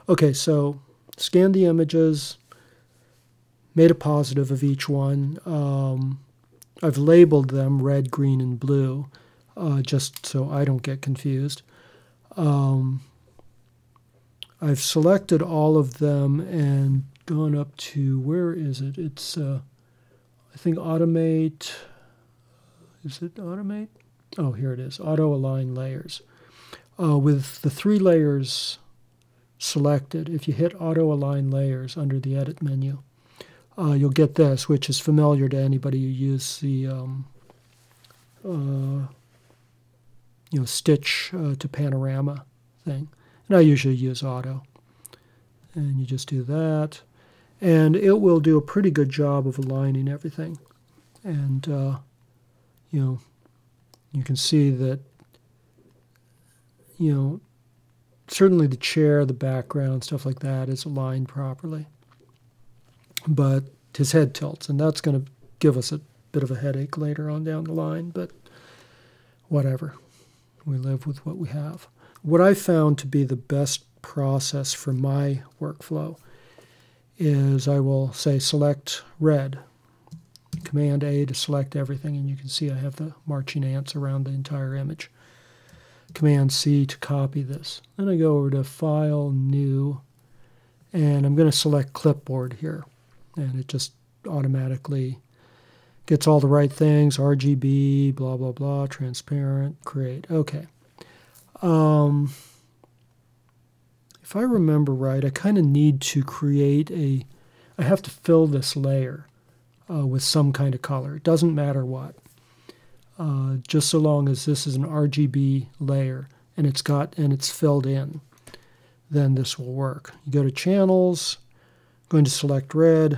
Okay, so scanned the images, made a positive of each one. I've labeled them red, green, and blue, just so I don't get confused. I've selected all of them and gone up to, where is it? It's, I think automate, is it automate? Oh, here it is, auto align layers. With the 3 layers selected, if you hit auto align layers under the edit menu, you'll get this, which is familiar to anybody who uses the stitch to panorama thing. And I usually use auto. And you just do that. And it will do a pretty good job of aligning everything. And, you can see that, certainly the chair, the background, stuff like that is aligned properly. But his head tilts, and that's going to give us a bit of a headache later on down the line, but whatever. We live with what we have. What I found to be the best process for my workflow is I will say select red, Command A to select everything, and you can see I have the marching ants around the entire image. Command C to copy this. Then I go over to File, New, and I'm going to select Clipboard here. And it just automatically gets all the right things, RGB, blah, blah, blah, transparent, create. Okay. If I remember right, I kind of need to create I have to fill this layer with some kind of color. It doesn't matter what. Just so long as this is an RGB layer and it's filled in, then this will work. You go to Channels, I'm going to select red,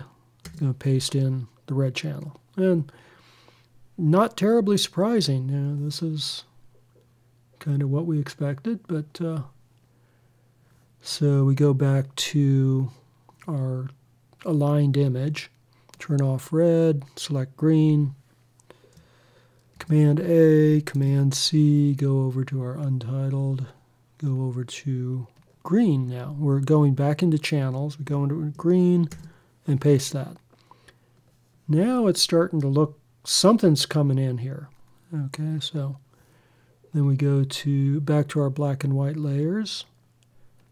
I'm going to paste in the red channel. And not terribly surprising. This is kind of what we expected, but so we go back to our aligned image, turn off red, select green, Command A, Command C, go over to our untitled, go over to green now. We're going back into channels, we go into green and paste that. Now it's starting to look, something's coming in here. Okay, so then we go back to our black and white layers,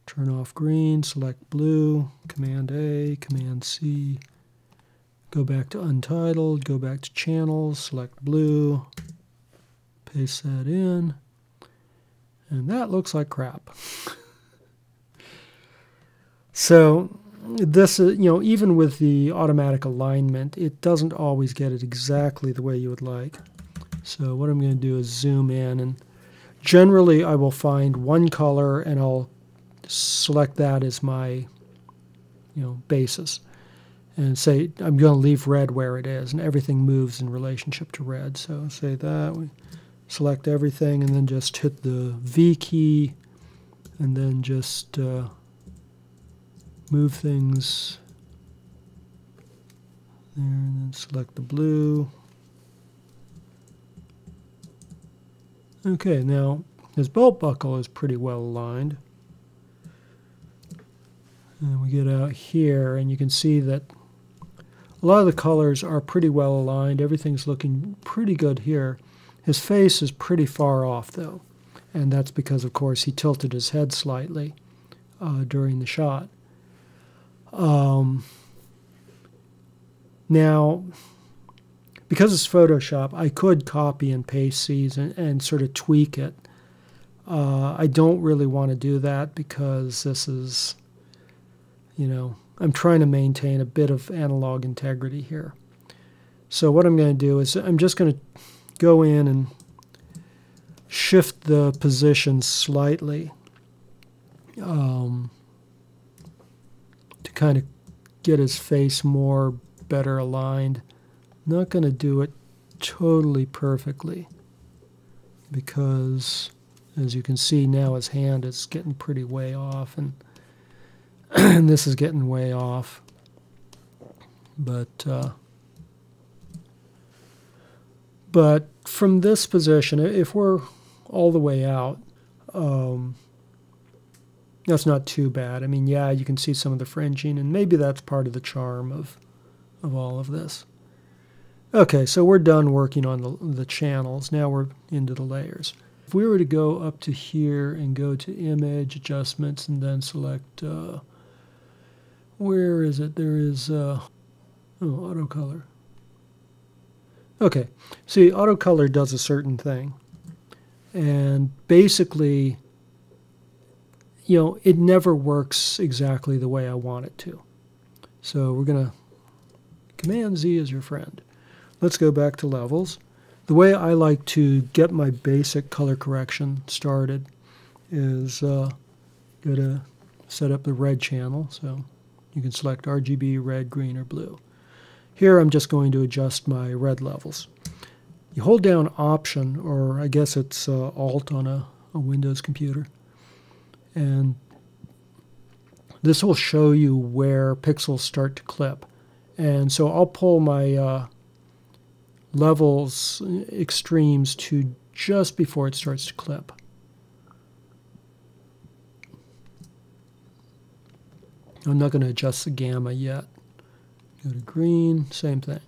turn off green, select blue, Command A, Command C, go back to untitled, go back to channels, select blue, paste that in, and that looks like crap. So this is, even with the automatic alignment, it doesn't always get it exactly the way you would like. So what I'm going to do is zoom in, and generally I will find one color and I'll select that as my basis and say I'm going to leave red where it is, and everything moves in relationship to red. So say that, we select everything and then just hit the V key and then just move things there, and then select the blue. Okay, now his belt buckle is pretty well aligned. And we get out here and you can see that a lot of the colors are pretty well aligned. Everything's looking pretty good here. His face is pretty far off though, and that's because of course he tilted his head slightly during the shot. Now, because it's Photoshop, I could copy and paste these and sort of tweak it. I don't really want to do that because this is, I'm trying to maintain a bit of analog integrity here. So what I'm going to do is I'm just going to go in and shift the position slightly to kind of get his face better aligned. Not going to do it totally perfectly because, as you can see now, his hand is getting pretty way off, and this is getting way off. But from this position, if we're all the way out, That's not too bad. I mean, yeah, you can see some of the fringing, and maybe that's part of the charm of all of this. Okay, so we're done working on the channels. Now we're into the layers. If we were to go up to here and go to Image, Adjustments, and then select, where is it? There is, Auto Color. Okay, see, Auto Color does a certain thing. And basically, you know, it never works exactly the way I want it to. So we're going to Command Z is your friend. Let's go back to levels. The way I like to get my basic color correction started is go to set up the red channel. So you can select RGB, red, green, or blue. Here I'm just going to adjust my red levels. You hold down Option, or I guess it's Alt on a Windows computer, and this will show you where pixels start to clip. And so I'll pull my levels extremes to just before it starts to clip. I'm not going to adjust the gamma yet. Go to green, same thing.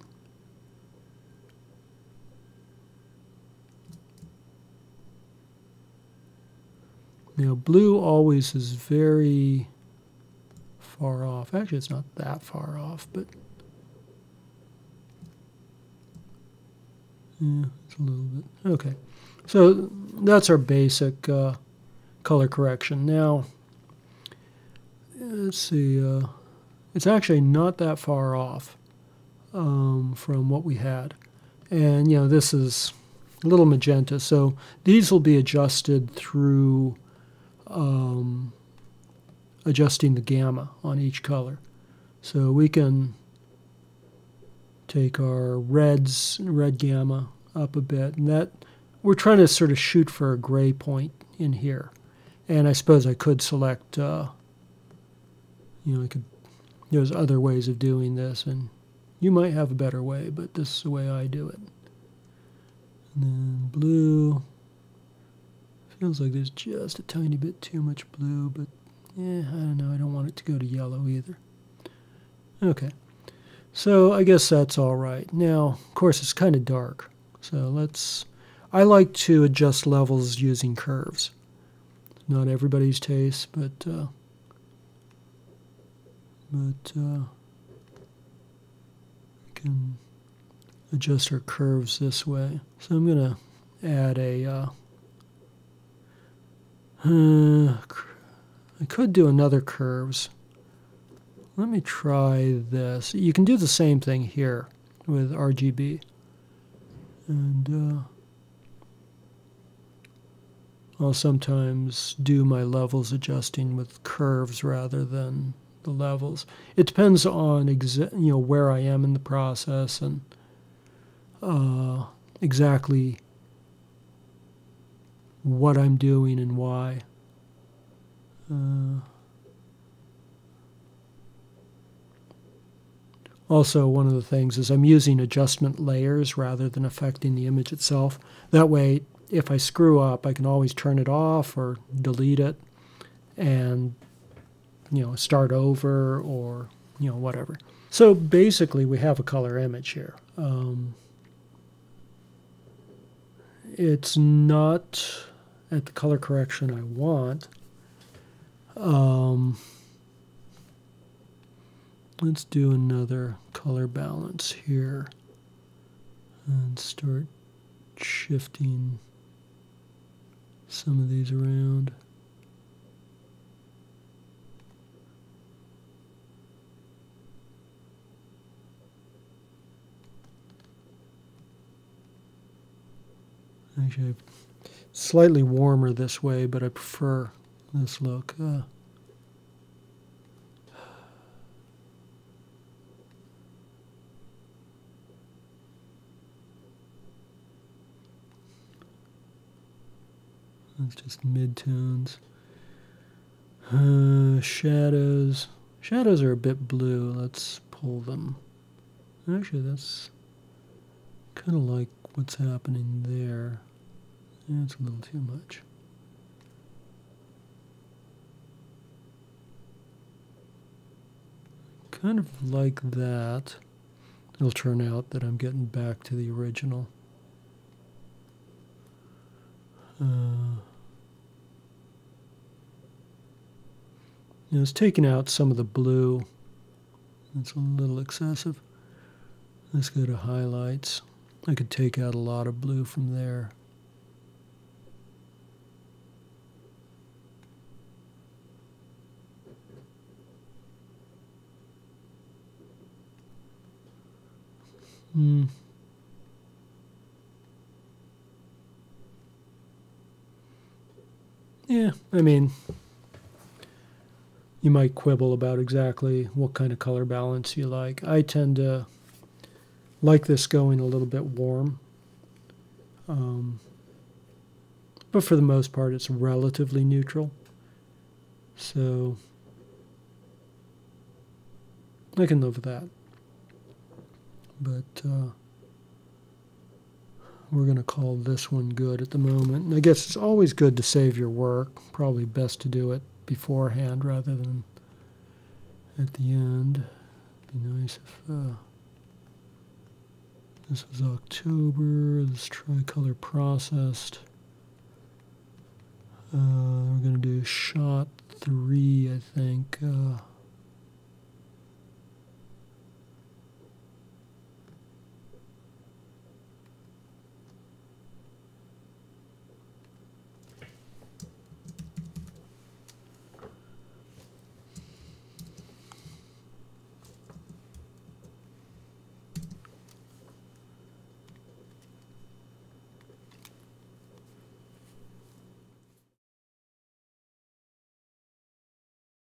Now blue always is very far off. Actually, it's not that far off, but yeah, it's a little bit. Okay, so that's our basic color correction. Now, let's see. It's actually not that far off from what we had. And, you know, this is a little magenta. So these will be adjusted through adjusting the gamma on each color. So we can take our red gamma up a bit, and that we're trying to sort of shoot for a gray point in here. And I suppose I could select, you know, there's other ways of doing this, and you might have a better way, but this is the way I do it. And then blue. Feels like there's just a tiny bit too much blue, but yeah, I don't know. I don't want it to go to yellow either. Okay, so I guess that's all right. Now, of course, it's kind of dark, so I like to adjust levels using curves. Not everybody's taste, but we can adjust our curves this way. So I'm going to add a I could do another curves. Let me try this. You can do the same thing here with RGB. And I'll sometimes do my levels adjusting with curves rather than the levels. It depends on where I am in the process and exactly what I'm doing and why. Also, one of the things is I'm using adjustment layers rather than affecting the image itself. That way, if I screw up, I can always turn it off or delete it and, start over or, whatever. So basically, we have a color image here. It's not at the color correction I want. Let's do another color balance here and start shifting some of these around. Actually, slightly warmer this way, but I prefer this look. It's just mid-tones. Shadows. Shadows are a bit blue. Let's pull them. Actually, that's kind of like what's happening there. Yeah, it's a little too much. kind of like that. It'll turn out that I'm getting back to the original. It's taking out some of the blue. It's a little excessive. Let's go to highlights. I could take out a lot of blue from there. Yeah, I mean, you might quibble about exactly what kind of color balance you like. I tend to like this going a little bit warm. But for the most part, it's relatively neutral. So I can live with that. But we're going to call this one good at the moment. And I guess it's always good to save your work. Probably best to do it beforehand rather than at the end. It'd be nice if this was October, this Tricolor processed. We're going to do shot 3, I think.